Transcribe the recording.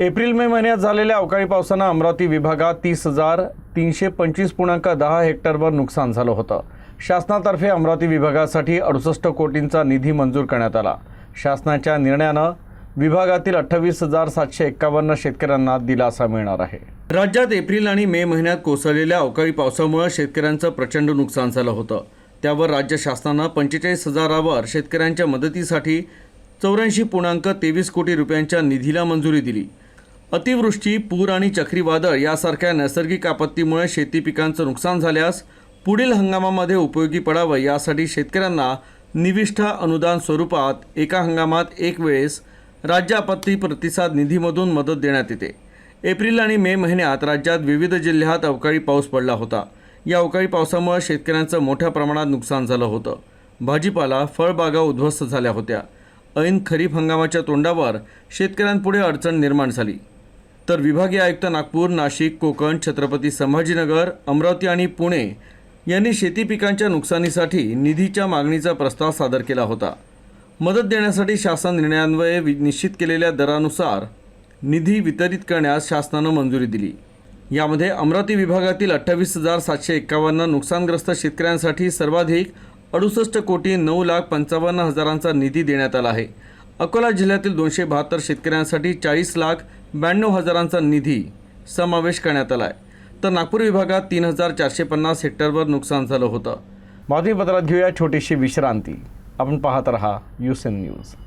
April May महिन्यात झालेल्या अवकाळी पावसानं अमरावती विभागात 30,325.10 हेक्टरवर नुकसान झालं होतं। शासनातर्फे अमरावती विभागासाठी 68 कोटींचा निधी मंजूर करण्यात आला। शासनाच्या निर्णयानं विभागातील 28,751 शेतकऱ्यांना दिलासा मिळणार आहे। राज्यात एप्रिल आणि मे महिन्यात कोसळलेल्या अवकाळी पावसामुळे शेतकऱ्यांचं प्रचंड नुकसान झालं होतं। त्यावर राज्य शासनानं 45,000वर शेतकऱ्यांच्या मदतीसाठी 84.23 कोटी रुपयांच्या निधीला मंजुरी दिली। अतिवृष्टी, पूर आणि चक्रीवादळ यासारख्या नैसर्गिक आपत्तीमुळे शेती पिकांचं नुकसान झाल्यास पुढील हंगामामध्ये उपयोगी पडावं यासाठी शेतकऱ्यांना निविष्ठा अनुदान स्वरूपात एका हंगामात एक वेळेस राज्य आपत्ती प्रतिसाद निधीमधून मदत देण्यात येते। एप्रिल आणि मे महिन्यात राज्यात विविध जिल्ह्यात अवकाळी पाऊस पडला होता। या अवकाळी पावसामुळे शेतकऱ्यांचं मोठ्या प्रमाणात नुकसान झालं होतं। भाजीपाला, फळबागा उद्ध्वस्त झाल्या होत्या। ऐन खरीप हंगामाच्या तोंडावर शेतकऱ्यांपुढे अडचण निर्माण झाली। तर विभागीय आयुक्त नागपूर, नाशिक, कोकण, छत्रपती संभाजीनगर, अमरावती आणि पुणे यांनी शेती पिकांच्या नुकसानीसाठी निधीच्या मागणीचा प्रस्ताव सादर केला होता। मदत देण्यासाठी शासन निर्णयान्वये निश्चित केलेल्या दरानुसार निधी वितरित करण्यास शासनानं मंजुरी दिली। यामध्ये अमरावती विभागातील 28,751 नुकसानग्रस्त शेतकऱ्यांसाठी सर्वाधिक 68,09,55,000चा निधी देण्यात आला आहे। अकोला जिल्ह्यातील 272 शेतकऱ्यांसाठी 40,92,000चा निधी समावेश करण्यात आला आहे। तर नागपूर विभागात 3,450 हेक्टरवर नुकसान झालं होतं। बातमीपत्रात घेऊया छोटीशी विश्रांती। आपण पाहत रहा USN न्यूज।